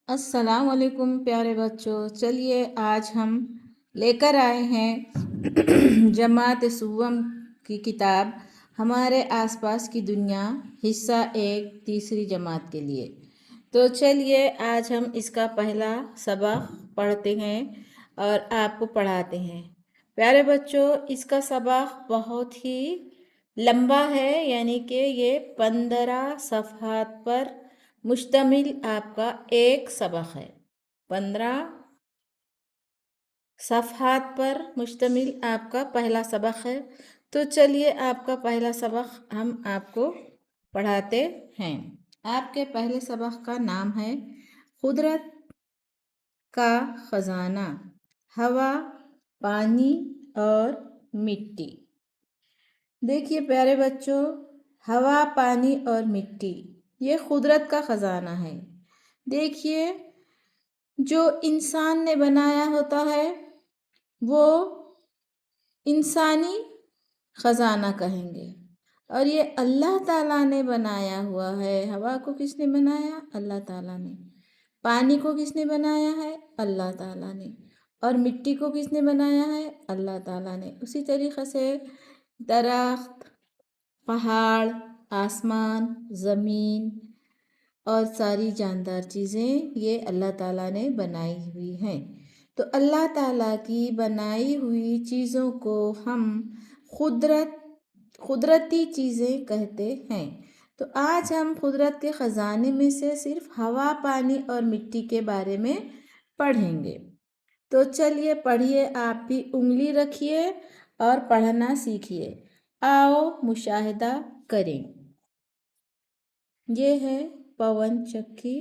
السلام علیکم پیارے بچوں، چلیے آج ہم لے کر آئے ہیں جماعت سوم کی کتاب ہمارے آس پاس کی دنیا حصہ 1 تیسری جماعت کے لیے۔ تو چلیے آج ہم اس کا پہلا سبق پڑھتے ہیں اور آپ کو پڑھاتے ہیں۔ پیارے بچوں، اس کا سبق بہت ہی لمبا ہے، یعنی کہ یہ 15 صفحات پر مشتمل آپ کا ایک سبق ہے۔ 15 صفحات پر مشتمل آپ کا پہلا سبق ہے۔ تو چلیے آپ کا پہلا سبق ہم آپ کو پڑھاتے ہیں۔ آپ کے پہلے سبق کا نام ہے قدرت کا خزانہ، ہوا، پانی اور مٹی۔ دیکھیے پیارے بچوں، ہوا، پانی اور مٹی یہ قدرت کا خزانہ ہے۔ دیکھیے جو انسان نے بنایا ہوتا ہے وہ انسانی خزانہ کہیں گے، اور یہ اللہ تعالیٰ نے بنایا ہوا ہے۔ ہوا کو کس نے بنایا؟ اللہ تعالیٰ نے۔ پانی کو کس نے بنایا ہے؟ اللہ تعالیٰ نے۔ اور مٹی کو کس نے بنایا ہے؟ اللہ تعالیٰ نے۔ اسی طریقے سے درخت، پہاڑ، آسمان، زمین اور ساری جاندار چیزیں یہ اللہ تعالیٰ نے بنائی ہوئی ہیں۔ تو اللہ تعالیٰ کی بنائی ہوئی چیزوں کو ہم قدرتی چیزیں کہتے ہیں۔ تو آج ہم قدرت کے خزانے میں سے صرف ہوا، پانی اور مٹی کے بارے میں پڑھیں گے۔ تو چلیے پڑھیے، آپ بھی انگلی رکھیے اور پڑھنا سیکھیے۔ آؤ مشاہدہ کریں۔ یہ ہے پون چکھی،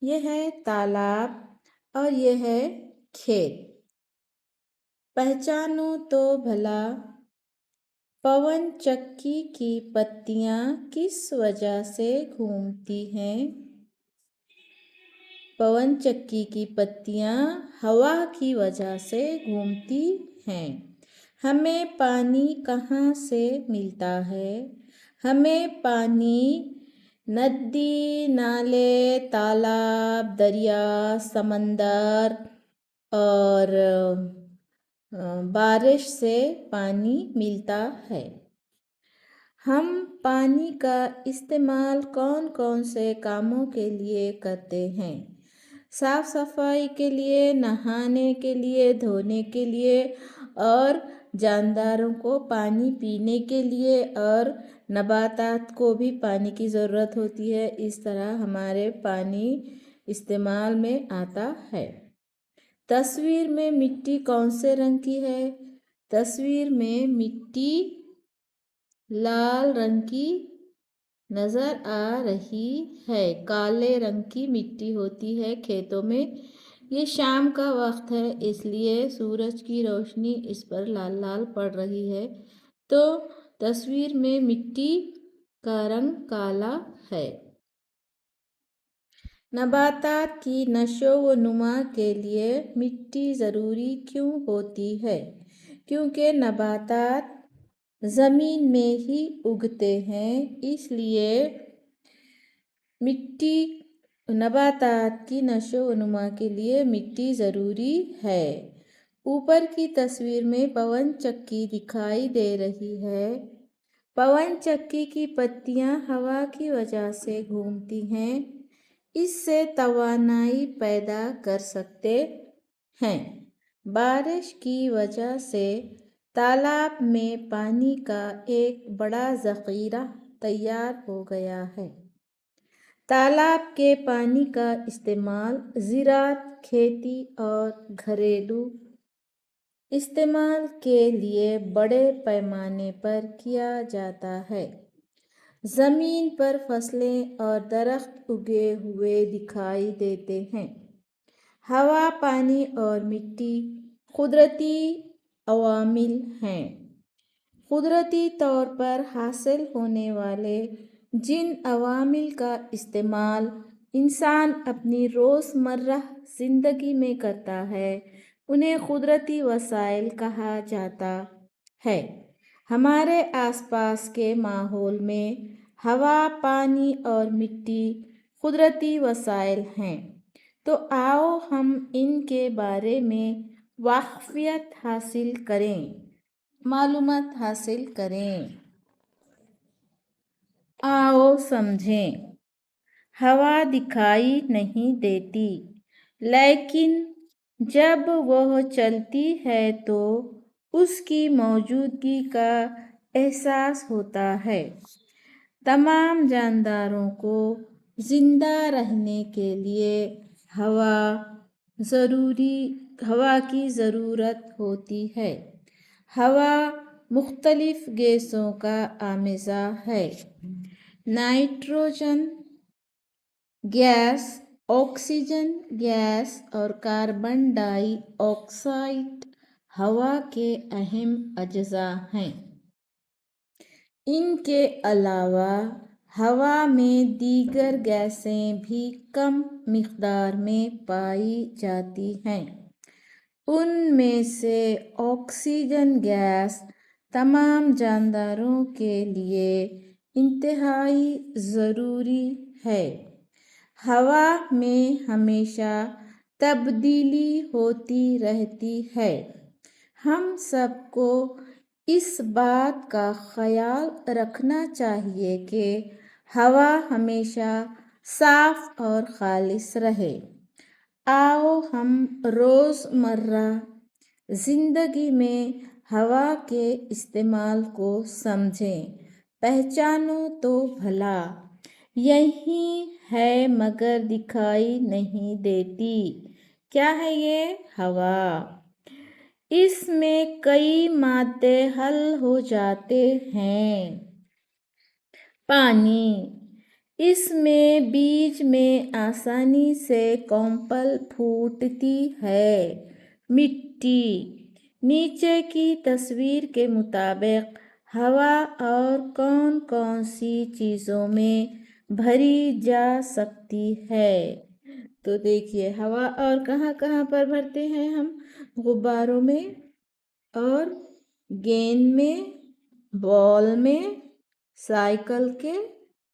یہ ہے تالاب اور یہ ہے کھیت۔ پہچانو تو بھلا پون چکھی کی پتیاں کس وجہ سے گھومتی ہیں؟ پون چکھی کی پتیاں ہوا کی وجہ سے گھومتی ہیں۔ ہمیں پانی کہاں سے ملتا ہے؟ ہمیں پانی ندی، نالے، تالاب، دریا، سمندر اور بارش سے پانی ملتا ہے۔ ہم پانی کا استعمال کون کون سے کاموں کے لیے کرتے ہیں؟ صاف صفائی کے لیے، نہانے کے لیے، دھونے کے لیے اور جانداروں کو پانی پینے کے لیے، اور نباتات کو بھی پانی کی ضرورت ہوتی ہے۔ اس طرح ہمارے پانی استعمال میں آتا ہے۔ تصویر میں مٹی کون سے رنگ کی ہے؟ تصویر میں مٹی لال رنگ کی نظر آ رہی ہے۔ کالے رنگ کی مٹی ہوتی ہے کھیتوں میں۔ یہ شام کا وقت ہے، اس لیے سورج کی روشنی اس پر لال لال پڑ رہی ہے، تو تصویر میں مٹی کا رنگ کالا ہے۔ نباتات کی نشو و نما کے لیے مٹی ضروری کیوں ہوتی ہے؟ کیونکہ نباتات زمین میں ہی اگتے ہیں، اس لیے نباتات کی نشو و نما کے لیے مٹی ضروری ہے۔ اوپر کی تصویر میں پون چکھی دکھائی دے رہی ہے۔ پون چکھی کی پتیاں ہوا کی وجہ سے گھومتی ہیں، اس سے توانائی پیدا کر سکتے ہیں۔ بارش کی وجہ سے تالاب میں پانی کا ایک بڑا ذخیرہ تیار ہو گیا ہے۔ تالاب کے پانی کا استعمال زراعت، کھیتی اور گھریلو استعمال کے لیے بڑے پیمانے پر کیا جاتا ہے۔ زمین پر فصلیں اور درخت اگے ہوئے دکھائی دیتے ہیں۔ ہوا، پانی اور مٹی قدرتی عوامل ہیں۔ قدرتی طور پر حاصل ہونے والے جن عوامل کا استعمال انسان اپنی روزمرہ زندگی میں کرتا ہے انہیں قدرتی وسائل کہا جاتا ہے۔ ہمارے آس پاس کے ماحول میں ہوا، پانی اور مٹی قدرتی وسائل ہیں तो आओ हम इनके बारे में वाक़फ़ियत हासिल करें, मालूमात हासिल करें। आओ समझें। हवा दिखाई नहीं देती, लेकिन जब वह चलती है तो उसकी मौजूदगी का एहसास होता है। तमाम जानदारों को ज़िंदा रहने के लिए हवा की ज़रूरत होती है। हवा मुख्तलिफ गैसों का आमेज़ा है। नाइट्रोजन गैस, ऑक्सीजन गैस और कार्बन डाई ऑक्साइड हवा के अहम अज्जा हैं। इनके अलावा हवा में दीगर गैसें भी कम मिक़दार में पाई जाती हैं। उनमें से ऑक्सीजन गैस तमाम जानदारों के लिए इंतहाई ज़रूरी है। हवा में हमेशा तब्दीली होती रहती है। हम सबको इस बात का ख़याल रखना चाहिए कि हवा हमेशा साफ़ और ख़ालिस रहे। आओ हम रोज़मर्रा ज़िंदगी में हवा के इस्तेमाल को समझें, पहचानो तो भला। यही है मगर दिखाई नहीं देती। क्या है ये? हवा। इसमें कई मादे हल हो जाते हैं। पानी, इसमें बीच में आसानी से कॉम्पल फूटती है। मिट्टी, नीचे की तस्वीर के मुताबिक हवा और कौन कौन सी चीज़ों में भरी जा सकती है। तो देखिए हवा और कहाँ कहाँ पर भरते हैं हम? गुब्बारों में और गेंद में, बॉल में, साइकिल के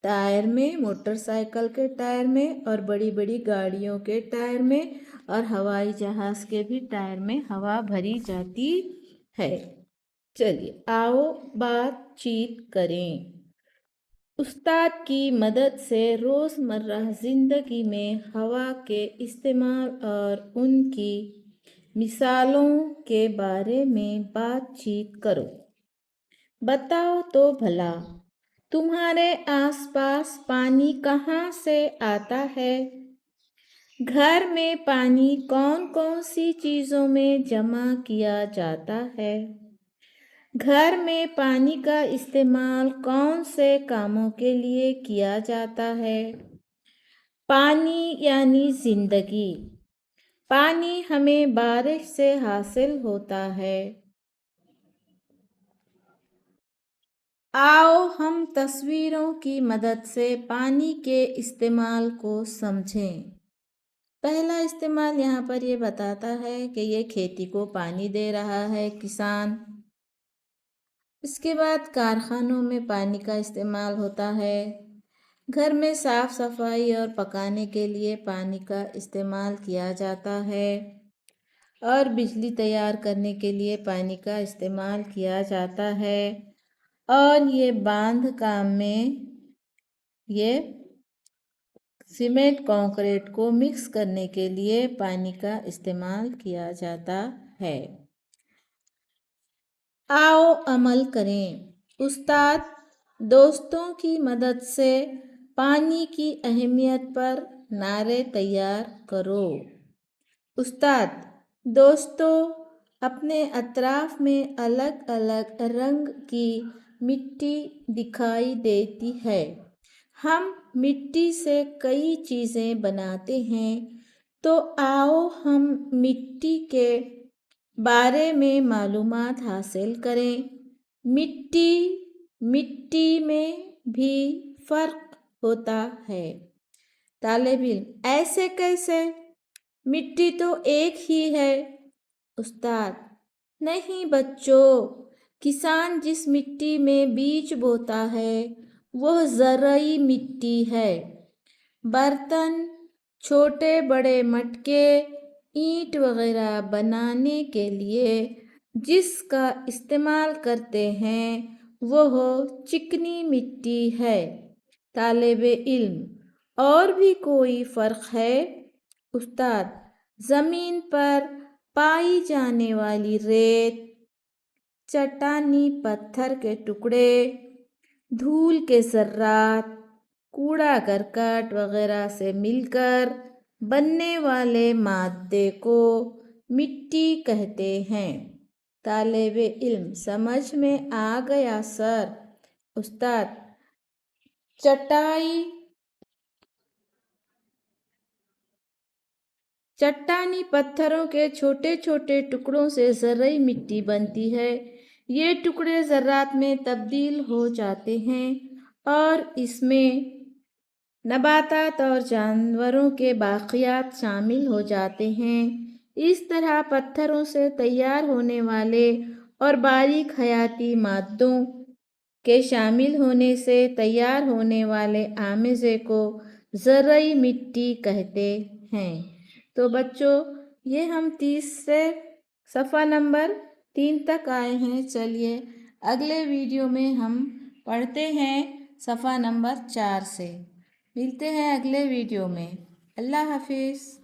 टायर में, मोटरसाइकिल के टायर में और बड़ी बड़ी गाड़ियों के टायर में और हवाई जहाज़ के भी टायर में हवा भरी जाती है। चलिए आओ बातचीत करें। उस्ताद की मदद से रोज़मर्रा ज़िंदगी में हवा के इस्तेमाल और उनकी मिसालों के बारे में बातचीत करो। बताओ तो भला, तुम्हारे आसपास पानी कहाँ से आता है? घर में पानी कौन कौन सी चीज़ों में जमा किया जाता है? घर में पानी का इस्तेमाल कौन से कामों के लिए किया जाता है? पानी यानी ज़िंदगी। पानी हमें बारिश से हासिल होता है। आओ हम तस्वीरों की मदद से पानी के इस्तेमाल को समझें। पहला इस्तेमाल यहाँ पर ये बताता है कि ये खेती को पानी दे रहा है किसान। इसके बाद कारखानों में पानी का इस्तेमाल होता है। घर में साफ़ सफाई और पकाने के लिए पानी का इस्तेमाल किया जाता है और बिजली तैयार करने के लिए पानी का इस्तेमाल किया जाता है और ये बांध काम में ये सीमेंट कंक्रीट को मिक्स करने के लिए पानी का इस्तेमाल किया जाता है। आओ अमल करें। उस्ताद दोस्तों की मदद से पानी की अहमियत पर नारे तैयार करो। उस्ताद दोस्तों, अपने अतराफ में अलग अलग रंग की मिट्टी दिखाई देती है। हम मिट्टी से कई चीज़ें बनाते हैं, तो आओ हम मिट्टी के बारे में मालूमात हासिल करें। मिट्टी में भी फ़र्क होता है। तालिब इल्म ऐसे कैसे? मिट्टी तो एक ही है। उस्ताद नहीं बच्चों, किसान जिस मिट्टी में बीज बोता है वह ज़रई मिट्टी है। बर्तन छोटे बड़े मटके, ईंट वगैरह बनाने के लिए जिसका इस्तेमाल करते हैं वह चिकनी मिट्टी है। तालिबे इल्म और भी कोई फ़र्क है? उस्ताद, ज़मीन पर पाई जाने वाली रेत, चट्टानी पत्थर के टुकड़े, धूल के ज़र्रात, कूड़ा करकट वगैरह से मिलकर बनने वाले मादे को मिट्टी कहते हैं। तालिबे इल्म, समझ में आ गया सर। उस्ताद, चट्टानी पत्थरों के छोटे छोटे टुकड़ों से ज़रई मिट्टी बनती है। ये टुकड़े ज़रात में तब्दील हो जाते हैं और इसमें नबातात और जानवरों के बाक़ियात शामिल हो जाते हैं। इस तरह पत्थरों से तैयार होने वाले और बारीक हयाती मादों के शामिल होने से तैयार होने वाले आमेज़े को ज़रई मिट्टी कहते हैं। तो बच्चों, ये हम 30 से सफ़ा नंबर 3 तक आए हैं। चलिए अगले वीडियो में हम पढ़ते हैं सफ़ा नंबर 4 से। मिलते हैं अगले वीडियो में। अल्लाह हाफिज़।